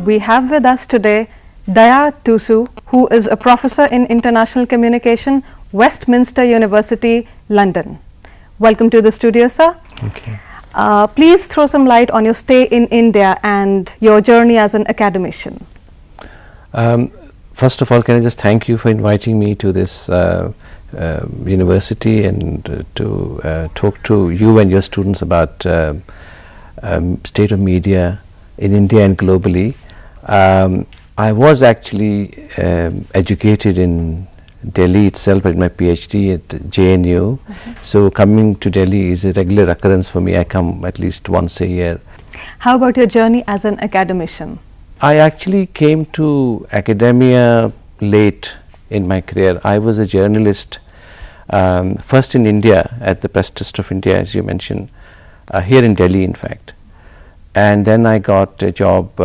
We have with us today Daya Thussu, who is a professor in international communication, Westminster University, London. Welcome to the studio, sir. Okay. Please throw some light on your stay in India and your journey as an academician. First of all, can I just thank you for inviting me to this university and to talk to you and your students about state of media in India and globally. I was actually educated in Delhi itself. I did my PhD at JNU. So coming to Delhi is a regular occurrence for me. I come at least once a year. How about your journey as an academician? I actually came to academia late in my career. I was a journalist first in India at the Press Trust of India, as you mentioned, here in Delhi in fact. And then I got a job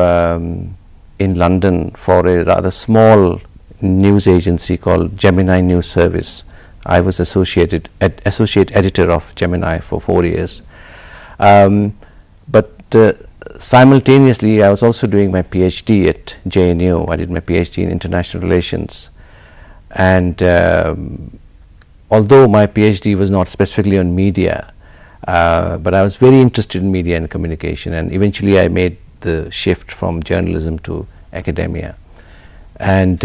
in London for a rather small news agency called Gemini News Service. I was associate editor of Gemini for 4 years. But simultaneously, I was also doing my PhD at JNU. I did my PhD in international relations. And although my PhD was not specifically on media, but I was very interested in media and communication, and eventually I made the shift from journalism to academia. And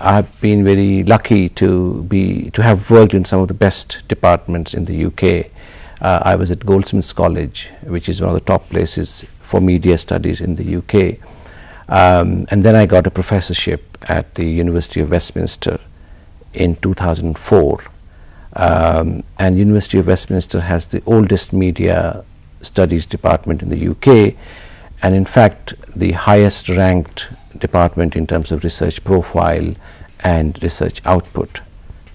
I've been very lucky to have worked in some of the best departments in the UK. I was at Goldsmiths College, which is one of the top places for media studies in the UK. And then I got a professorship at the University of Westminster in 2004. And University of Westminster has the oldest media studies department in the UK, and in fact the highest ranked department in terms of research profile and research output.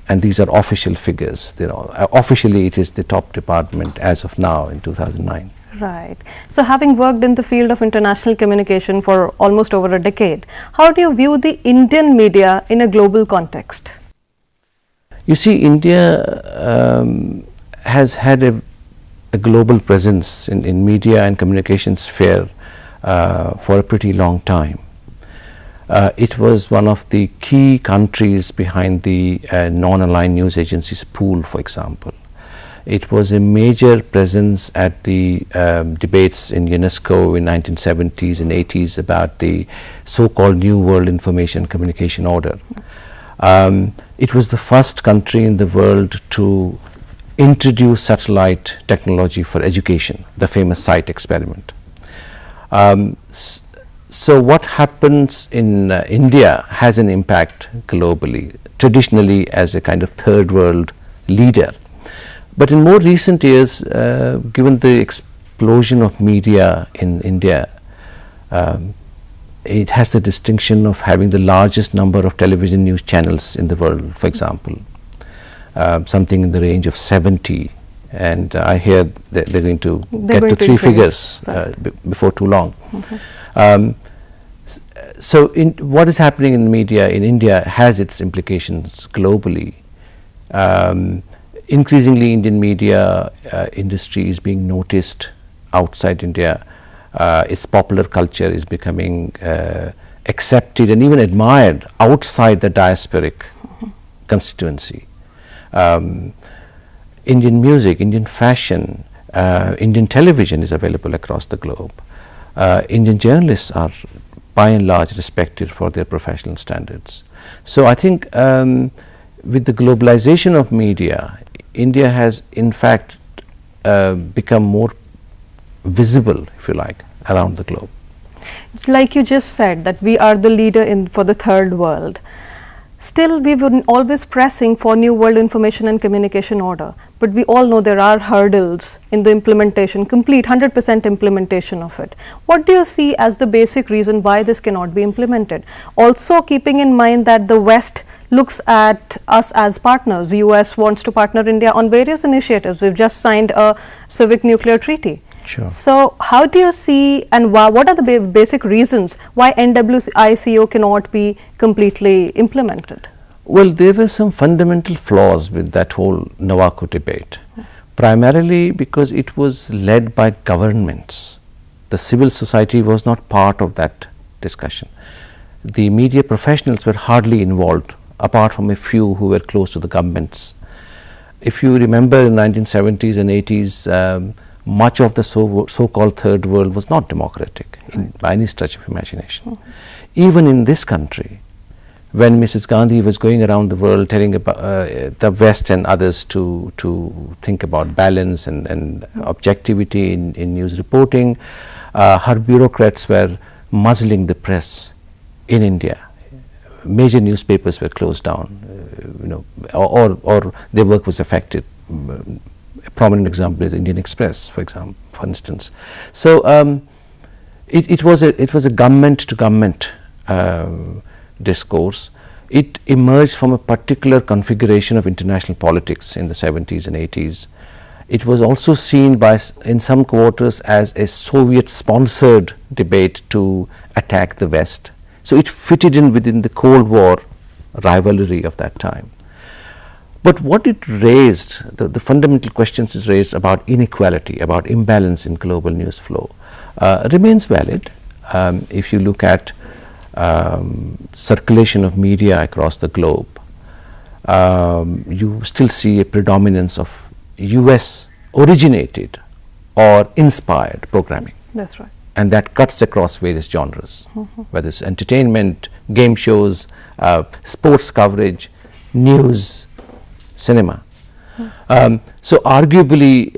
And these are official figures. Officially it is the top department as of now in 2009. Right. So having worked in the field of international communication for almost over a decade, how do you view the Indian media in a global context? You see, India has had a global presence in media and communication sphere for a pretty long time. It was one of the key countries behind the non-aligned news agencies pool, for example. It was a major presence at the debates in UNESCO in 1970s and 80s about the so-called New World Information Communication Order. It was the first country in the world to introduce satellite technology for education, the famous SITE experiment. So what happens in India has an impact globally, traditionally as a kind of third world leader. But in more recent years, given the explosion of media in India, it has the distinction of having the largest number of television news channels in the world, for example, something in the range of 70. And I hear that they're going to get to 3 figures before too long. So what is happening in media in India has its implications globally. Increasingly, Indian media industry is being noticed outside India. Its popular culture is becoming accepted and even admired outside the diasporic constituency. Indian music, Indian fashion, Indian television is available across the globe. Indian journalists are by and large respected for their professional standards. So I think with the globalization of media, India has in fact become more visible, if you like, around the globe. Like you just said, that we are the leader for the third world. Still, we were always pressing for New World Information and Communication Order, but we all know there are hurdles in the implementation, complete 100% implementation of it. What do you see as the basic reason why this cannot be implemented? Also keeping in mind that the West looks at us as partners. The US wants to partner India on various initiatives. We've just signed a civic nuclear treaty. Sure. So how do you see, and what are the basic reasons why NWICO cannot be completely implemented? Well, there were some fundamental flaws with that whole NWICO debate, primarily because it was led by governments. The civil society was not part of that discussion. The media professionals were hardly involved, apart from a few who were close to the governments. If you remember, in 1970s and 80s, much of the so-called third world was not democratic by any stretch of imagination. Even in this country, when Mrs. Gandhi was going around the world telling about the West and others to think about balance and objectivity in news reporting, her bureaucrats were muzzling the press in India. Major newspapers were closed down, or their work was affected. A prominent example is Indian Express, for instance. So it was a government to government discourse. It emerged from a particular configuration of international politics in the 70s and 80s. It was also seen in some quarters as a Soviet-sponsored debate to attack the West. So it fitted in within the Cold War rivalry of that time. But what it raised, the fundamental questions it raised about inequality, about imbalance in global news flow, remains valid. If you look at circulation of media across the globe, you still see a predominance of US originated or inspired programming. That's right. And that cuts across various genres, whether it's entertainment, game shows, sports coverage, news, cinema. So arguably,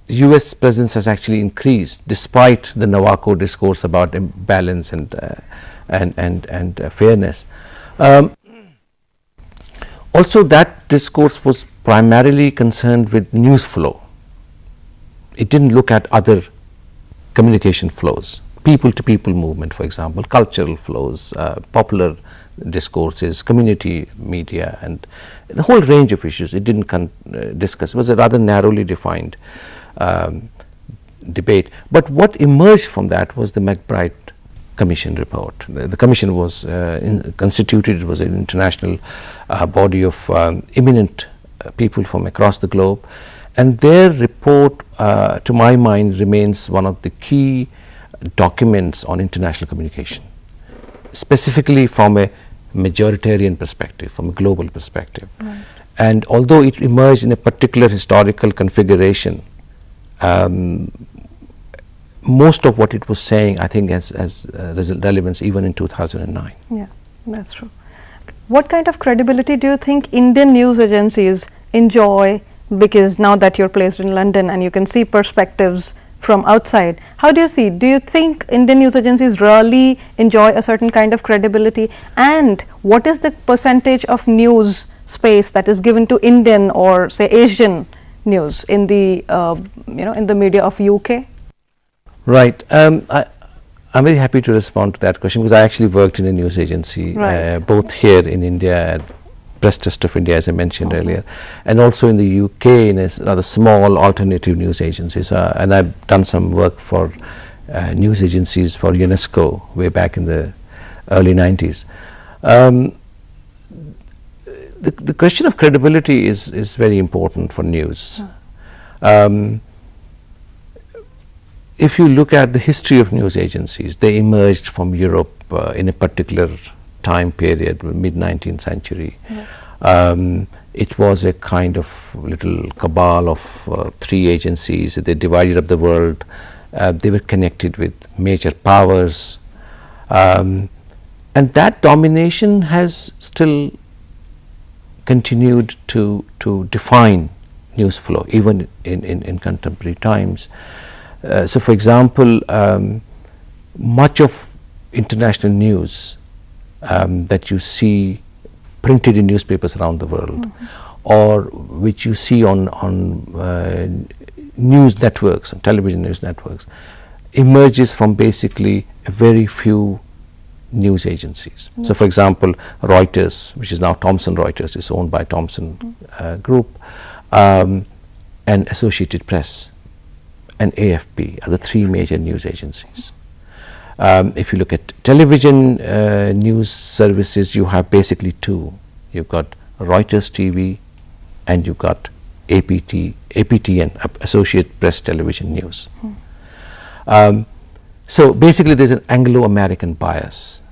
US presence has actually increased despite the Navaco discourse about balance and fairness. Also, that discourse was primarily concerned with news flow. It didn't look at other communication flows, people to people movement, for example, cultural flows, popular discourses, community media, and the whole range of issues. It didn't discuss. It was a rather narrowly defined debate. But what emerged from that was the McBride Commission report. The commission was constituted. It was an international body of eminent people from across the globe, and their report, to my mind, remains one of the key documents on international communication, specifically from a majoritarian perspective, from a global perspective. Right. And although it emerged in a particular historical configuration, most of what it was saying, I think, has relevance even in 2009. Yeah, that's true. What kind of credibility do you think Indian news agencies enjoy, because now that you're placed in London and you can see perspectives from outside, how do you see? Do you think Indian news agencies really enjoy a certain kind of credibility? And what is the percentage of news space that is given to Indian or say Asian news in the in the media of UK? Right. I'm very happy to respond to that question, because I actually worked in a news agency, right, both here in India at Press Trust of India, as I mentioned earlier, and also in the UK in a rather small alternative news agencies. And I've done some work for news agencies for UNESCO way back in the early 90s. The question of credibility is very important for news. If you look at the history of news agencies, they emerged from Europe in a particular time period, mid-19th century. It was a kind of little cabal of 3 agencies. They divided up the world. They were connected with major powers. And that domination has still continued to define news flow, even in contemporary times. So, for example, much of international news that you see printed in newspapers around the world, or which you see on news networks, on television news networks, emerges from basically a very few news agencies. So, for example, Reuters, which is now Thomson Reuters, is owned by Thomson Group, and Associated Press and AFP are the 3 major news agencies. If you look at television news services, you have basically 2. You've got Reuters TV and you've got APTN, Associated Press Television News. So basically there is an Anglo-American bias.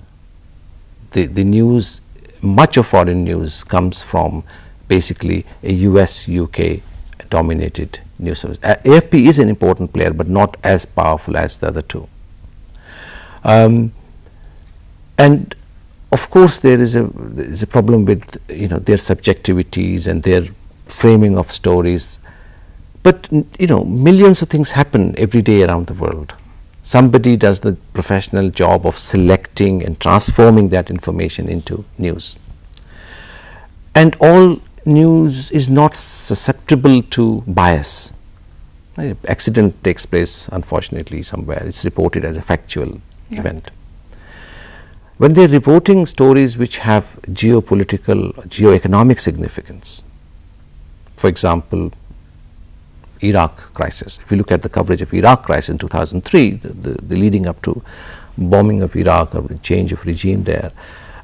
The news, much of foreign news comes from basically a US, UK dominated news service. AFP is an important player, but not as powerful as the other two. And of course there is a problem with, you know, their subjectivities and their framing of stories. But, you know, millions of things happen every day around the world. Somebody does the professional job of selecting and transforming that information into news. And all news is not susceptible to bias. An accident takes place, unfortunately, somewhere. It's reported as a factual event. When they're reporting stories which have geopolitical, geoeconomic significance, for example, Iraq crisis. If you look at the coverage of Iraq crisis in 2003, the leading up to bombing of Iraq or the change of regime there,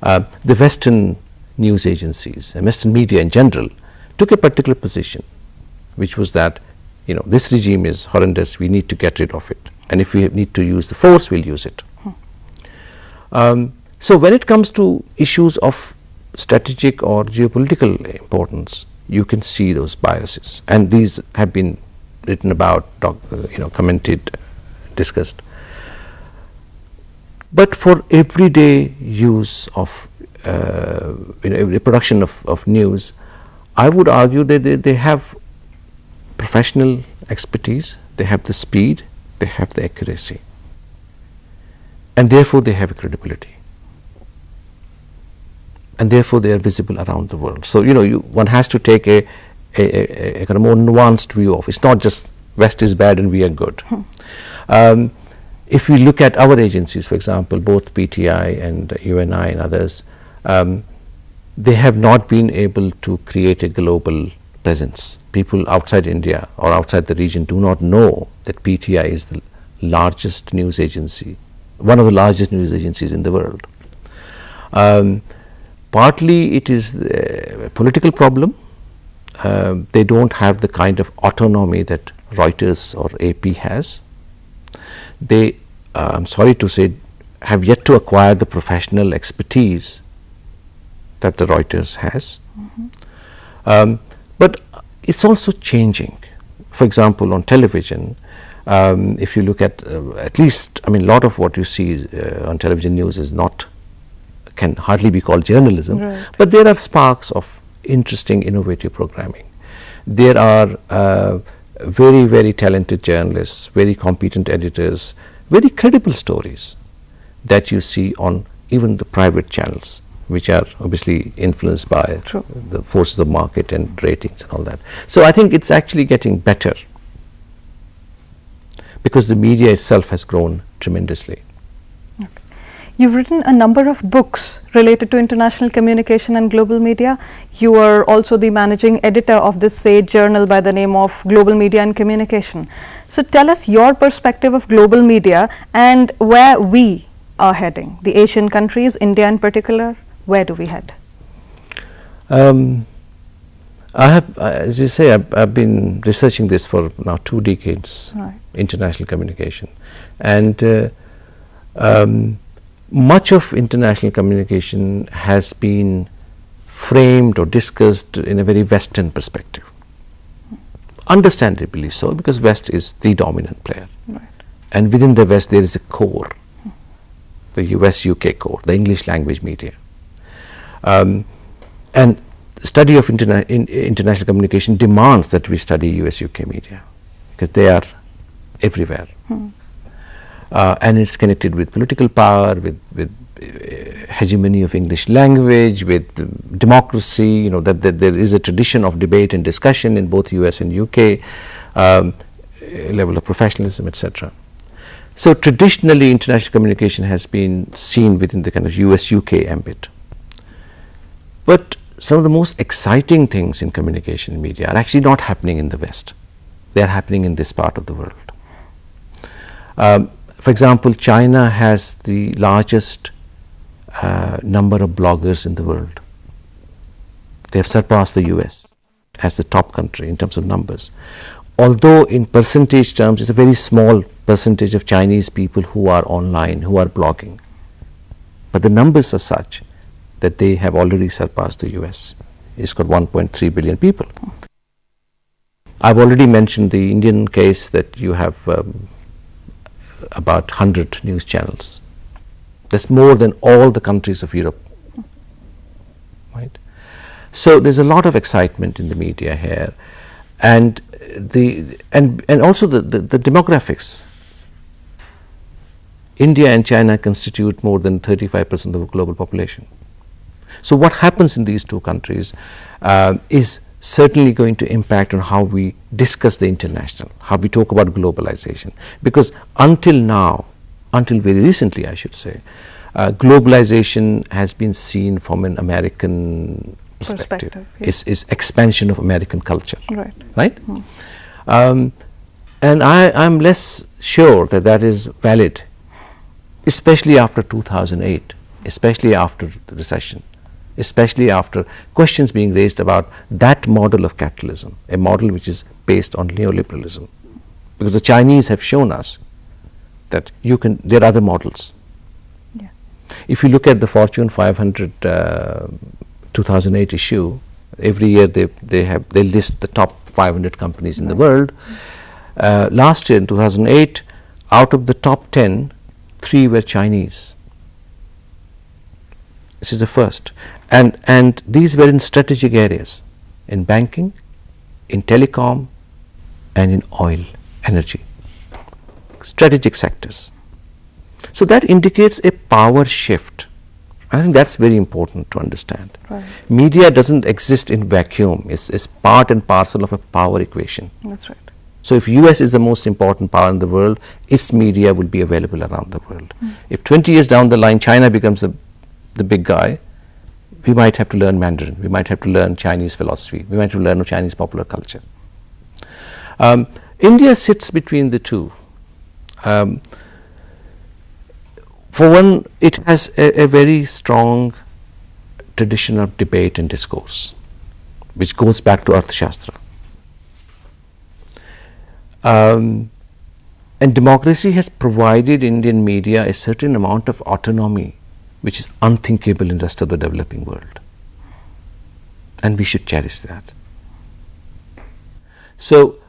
the Western news agencies and Western media in general took a particular position, which was that, you know, this regime is horrendous, we need to get rid of it, and if we need to use the force, we'll use it. So when it comes to issues of strategic or geopolitical importance, you can see those biases, and these have been written about, you know, commented, discussed. But for everyday use of, you know, every production of news, I would argue that they have professional expertise, they have the speed, they have the accuracy, and therefore they have a credibility. And therefore they are visible around the world. So, you know, one has to take a kind of more nuanced view of, it's not just West is bad and we are good. If we look at our agencies, for example, both PTI and UNI and others, they have not been able to create a global presence. People outside India or outside the region do not know that PTI is the largest news agency, one of the largest news agencies in the world. Partly it is a political problem. They don't have the kind of autonomy that Reuters or AP has. They, I'm sorry to say, have yet to acquire the professional expertise that the Reuters has. But it's also changing. For example, on television, if you look at least, I mean, a lot of what you see on television news is not, can hardly be called journalism, but there are sparks of interesting, innovative programming. There are very, very talented journalists, very competent editors, very credible stories that you see on even the private channels, which are obviously influenced by the forces of market and ratings and all that. So I think it's actually getting better because the media itself has grown tremendously. You've written a number of books related to international communication and global media. You are also the managing editor of this sage journal by the name of Global Media and Communication. So tell us your perspective of global media and where we are heading, the Asian countries, India in particular, where do we head? I have, as you say, I've been researching this for now 2 decades, international communication. And much of international communication has been framed or discussed in a very Western perspective. Understandably so, because West is the dominant player. And within the West there is a core, the US-UK core, the English language media. And study of international communication demands that we study US-UK media, because they are everywhere. And it's connected with political power, with hegemony of English language, with democracy, you know, that there is a tradition of debate and discussion in both US and UK, level of professionalism, etc. So traditionally international communication has been seen within the kind of US-UK ambit. But some of the most exciting things in communication media are actually not happening in the West. They are happening in this part of the world. For example, China has the largest number of bloggers in the world. They have surpassed the US as the top country in terms of numbers. although in percentage terms it's a very small percentage of Chinese people who are online, who are blogging, but the numbers are such that they have already surpassed the US. It's got 1.3 billion people. I've already mentioned the Indian case, that you have about 100 news channels. That's more than all the countries of Europe, right? So there's a lot of excitement in the media here, and also the demographics. India and China constitute more than 35% of the global population. So what happens in these two countries is certainly going to impact on how we discuss the international, how we talk about globalization. Because until now, until very recently I should say, globalization has been seen from an American perspective. Yes. Is expansion of American culture. Right? And I'm less sure that that is valid, especially after 2008, especially after the recession, especially after questions being raised about that model of capitalism, a model which is based on neoliberalism. Because the Chinese have shown us that there are other models. Yeah. If you look at the Fortune 500 2008 issue, every year they list the top 500 companies in the world. Last year in 2008, out of the top 10, 3 were Chinese. This is the first, and these were in strategic areas, in banking, in telecom, and in oil, energy, strategic sectors. So that indicates a power shift. I think that's very important to understand. Right. Media doesn't exist in vacuum. It's part and parcel of a power equation. That's right. So if US is the most important power in the world, its media will be available around the world. If 20 years down the line China becomes the big guy, we might have to learn Mandarin, we might have to learn Chinese philosophy, we might have to learn Chinese popular culture. India sits between the two. For one, it has a very strong tradition of debate and discourse, which goes back to Arthashastra. And democracy has provided Indian media a certain amount of autonomy, which is unthinkable in the rest of the developing world. And we should cherish that. So,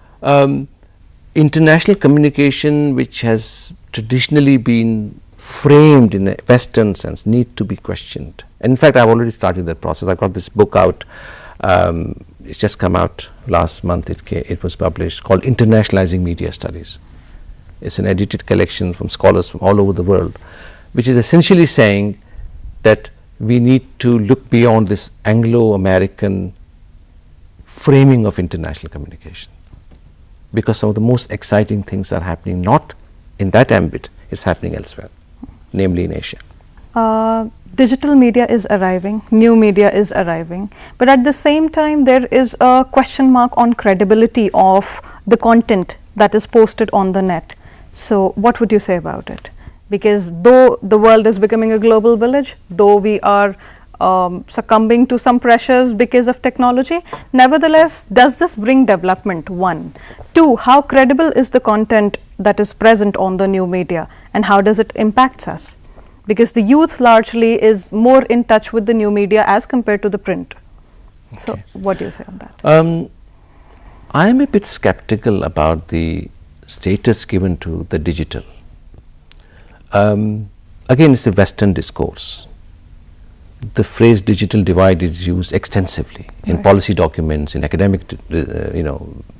international communication, which has traditionally been framed in a Western sense, need to be questioned. And in fact, I've already started that process. I've got this book out. It's just come out last month. It was published, called Internationalizing Media Studies. It's an edited collection from scholars from all over the world, which is essentially saying that we need to look beyond this Anglo-American framing of international communication, because some of the most exciting things are happening not in that ambit, it's happening elsewhere, namely in Asia. Digital media is arriving, new media is arriving, but at the same time there is a question mark on credibility of the content that is posted on the net. So what would you say about it? Because though the world is becoming a global village, though we are succumbing to some pressures because of technology, nevertheless, does this bring development? 1. 2, how credible is the content that is present on the new media, and how does it impact us? Because the youth largely is more in touch with the new media as compared to the print. Okay. So what do you say on that? I am a bit skeptical about the status given to the digital. Again, it's a Western discourse. The phrase digital divide is used extensively in policy documents, in academic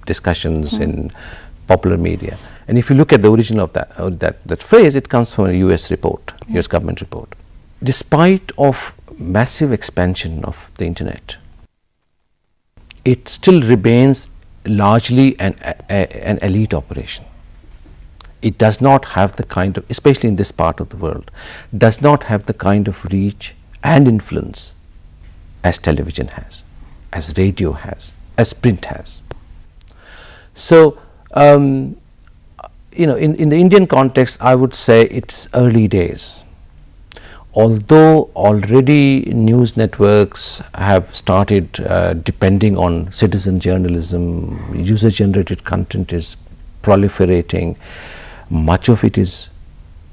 discussions, in popular media. And if you look at the origin of that phrase, it comes from a US report, US government report. Despite of massive expansion of the internet, it still remains largely an elite operation. It does not have the kind of, especially in this part of the world, does not have the kind of reach and influence as television has, as radio has, as print has. So, in the Indian context, I would say it's early days. although already news networks have started depending on citizen journalism, user generated content is proliferating, much of it is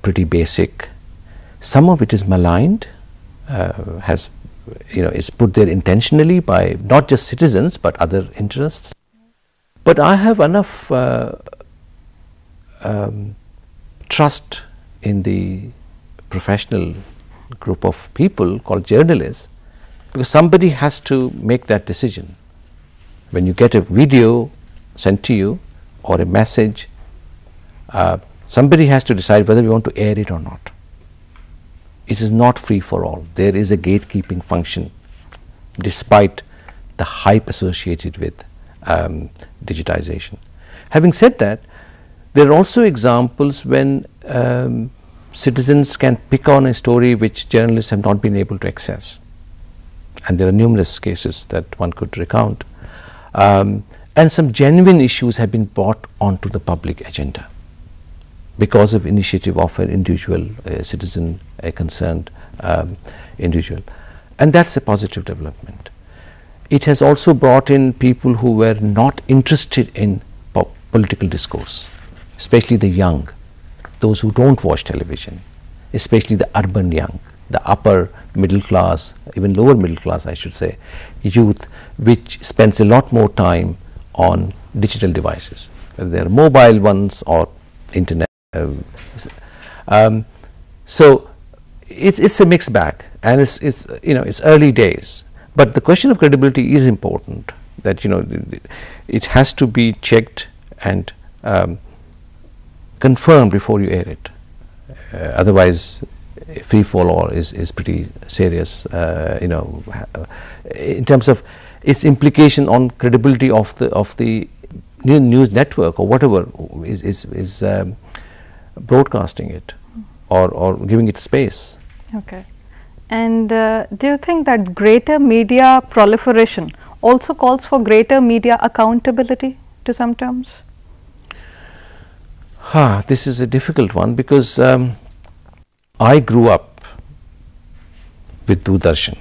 pretty basic, some of it is maligned, is put there intentionally by not just citizens but other interests. But I have enough trust in the professional group of people called journalists, because somebody has to make that decision. When you get a video sent to you or a message, somebody has to decide whether we want to air it or not. It is not free for all. There is a gatekeeping function despite the hype associated with digitization. Having said that, there are also examples when citizens can pick on a story which journalists have not been able to access, and there are numerous cases that one could recount, and some genuine issues have been brought onto the public agenda because of initiative of an individual citizen, a concerned individual, and that's a positive development. It has also brought in people who were not interested in political discourse, especially the young, those who don't watch television, especially the urban young, the upper middle class, even lower middle class I should say, youth, which spends a lot more time on digital devices, whether they are mobile ones or internet. So it's a mixed bag, and it's early days, but the question of credibility is important, that it has to be checked and confirmed before you air it, otherwise free fall is pretty serious, in terms of its implication on credibility of the news network or whatever is broadcasting it or giving it space. Okay. And do you think that greater media proliferation also calls for greater media accountability to some terms? This is a difficult one, because I grew up with Doordarshan,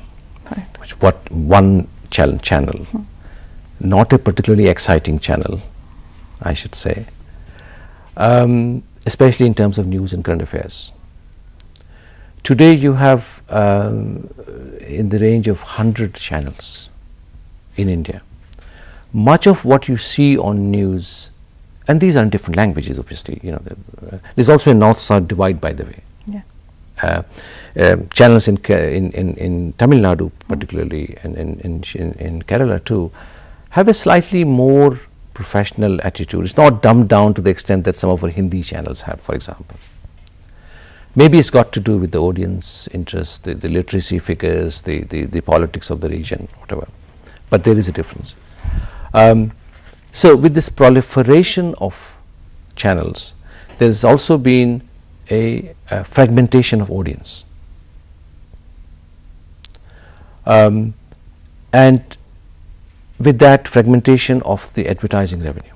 right, which one channel, not a particularly exciting channel, I should say, especially in terms of news and current affairs. Today you have in the range of 100 channels in India. Much of what you see on news, and these are in different languages obviously, there's also a north-south divide, by the way. Yeah. Channels in Tamil Nadu particularly, and in Kerala too, have a slightly more professional attitude. It's not dumbed down to the extent that some of our Hindi channels have, for example. Maybe it's got to do with the audience interest, the literacy figures, the politics of the region, whatever, but there is a difference. So with this proliferation of channels, there has also been a fragmentation of audience, and with that fragmentation of the advertising revenue.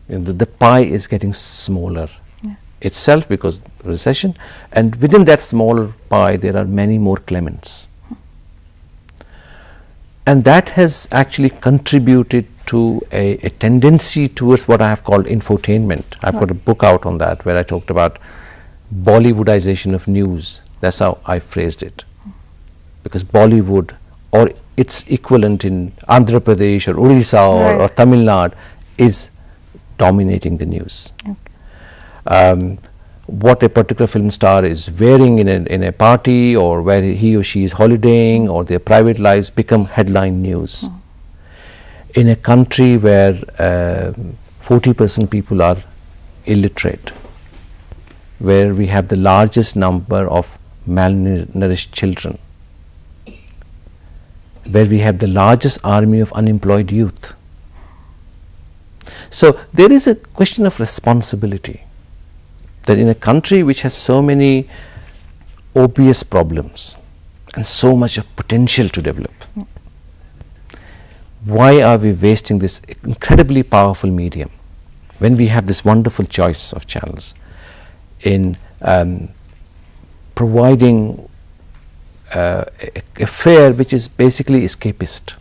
The pie is getting smaller itself because of recession, and within that smaller pie there are many more claimants, and that has actually contributed to a tendency towards what I have called infotainment. I've got a book out on that where I talked about Bollywoodization of news. That's how I phrased it, because Bollywood or its equivalent in Andhra Pradesh or Odisha or Tamil Nadu is dominating the news. Okay. What a particular film star is wearing in a party, or where he or she is holidaying, or their private lives become headline news. In a country where 40% people are illiterate, where we have the largest number of malnourished children, where we have the largest army of unemployed youth. So there is a question of responsibility, that in a country which has so many obvious problems and so much of potential to develop, why are we wasting this incredibly powerful medium when we have this wonderful choice of channels in providing a fare which is basically escapist,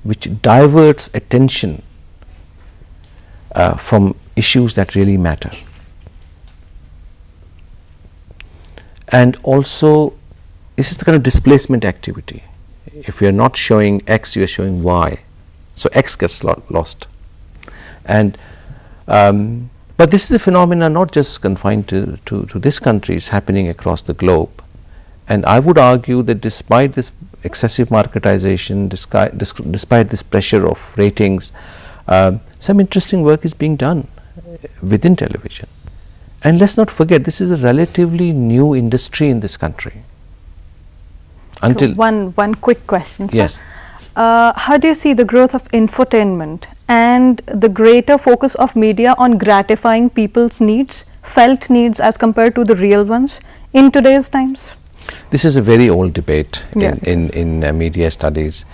which diverts attention from issues that really matter. And also, this is the kind of displacement activity. If you are not showing X, you are showing Y. So X gets lost. And but this is a phenomenon not just confined to this country, it's happening across the globe. And I would argue that despite this excessive marketization, despite this pressure of ratings, some interesting work is being done within television. And let's not forget, this is a relatively new industry in this country. Until so one quick question, sir. Yes. How do you see the growth of infotainment and the greater focus of media on gratifying people's needs, felt needs as compared to the real ones in today's times? This is a very old debate Yeah, in media studies.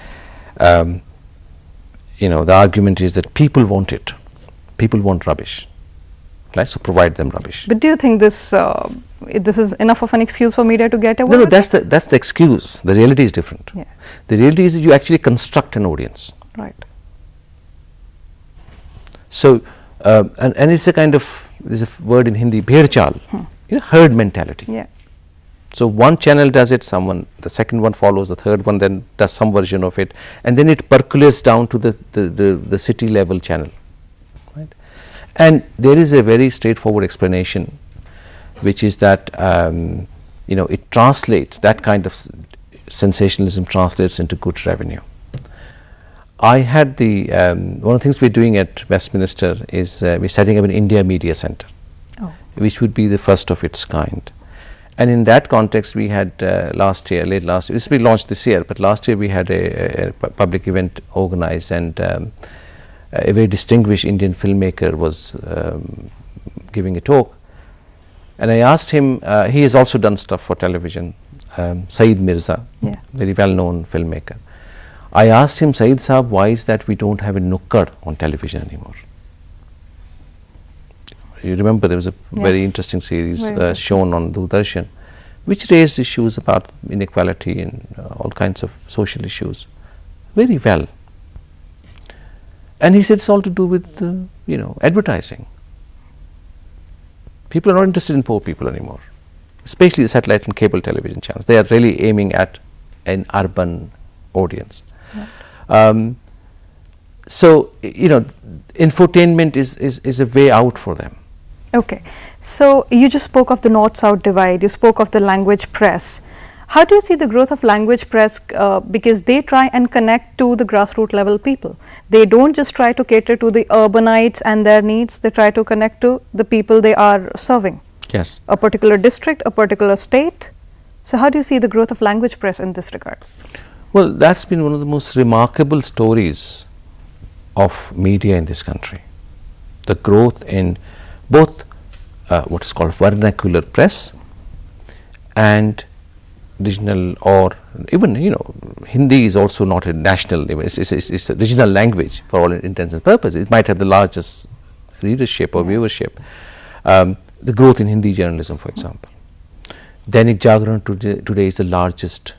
You know, the argument is that people want it. People want rubbish. Right? So provide them rubbish. But do you think this is enough of an excuse for media to get away? No, with that's the excuse. The reality is different. Yeah. The reality is that you actually construct an audience. Right. So and it's a kind of, there's a word in Hindi, bher chal, you know, herd mentality. Yeah. So one channel does it, the second one follows, the third one then does some version of it, and then it percolates down to the city level channel. Right? And there is a very straightforward explanation, which is that you know, it translates, that kind of sensationalism translates into good revenue. I had the one of the things we're doing at Westminster is we're setting up an India Media Centre, which would be the first of its kind. And in that context, we had last year, late last year, this will be launched this year, but last year we had a public event organized, and a very distinguished Indian filmmaker was giving a talk. And I asked him, he has also done stuff for television, Saeed Mirza, very well-known filmmaker. I asked him, Saeed Saab, why is that we don't have a nukkad on television anymore? You remember there was a very interesting series shown on Doordarshan, which raised issues about inequality and all kinds of social issues very well. And he said it's all to do with you know, advertising. People are not interested in poor people anymore, especially the satellite and cable television channels. They are really aiming at an urban audience. So you know, infotainment is a way out for them. Okay, so you just spoke of the north-south divide, you spoke of the language press. How do you see the growth of language press, because they try and connect to the grassroots level people? They don't just try to cater to the urbanites and their needs, they try to connect to the people they are serving. Yes. A particular district, a particular state. So how do you see the growth of language press in this regard? Well, that's been one of the most remarkable stories of media in this country. The growth in both what is called vernacular press and regional, or even, you know, Hindi is also not a national, it's a regional language for all intents and purposes. It might have the largest readership or viewership. The growth in Hindi journalism, for example. Dainik Jagran today is the largest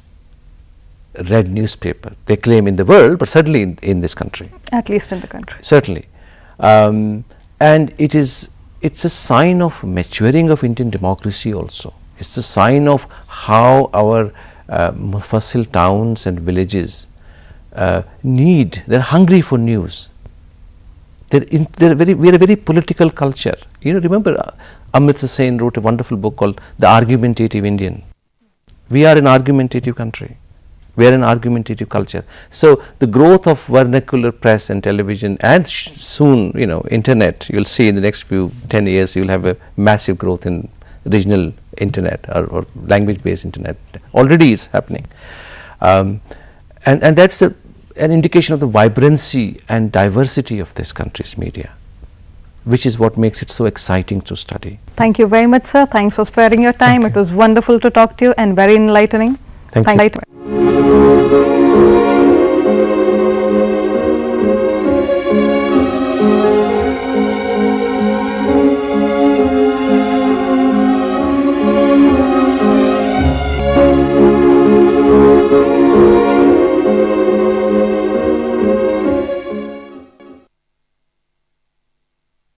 read newspaper, they claim, in the world, but certainly in this country. At least in the country. Certainly. And it's a sign of maturing of Indian democracy also. It's a sign of how our mufassil towns and villages they're hungry for news. We are a very political culture. You know, remember Amrita Sen wrote a wonderful book called The Argumentative Indian. We are an argumentative country. We are an argumentative culture. So the growth of vernacular press and television, and soon, you know, internet, you'll see in the next 10 years, you'll have a massive growth in regional internet or language-based internet. Already it's happening. And that's an indication of the vibrancy and diversity of this country's media, which is what makes it so exciting to study. Thank you very much, sir. Thanks for sparing your time. It was wonderful to talk to you and very enlightening. Thank you.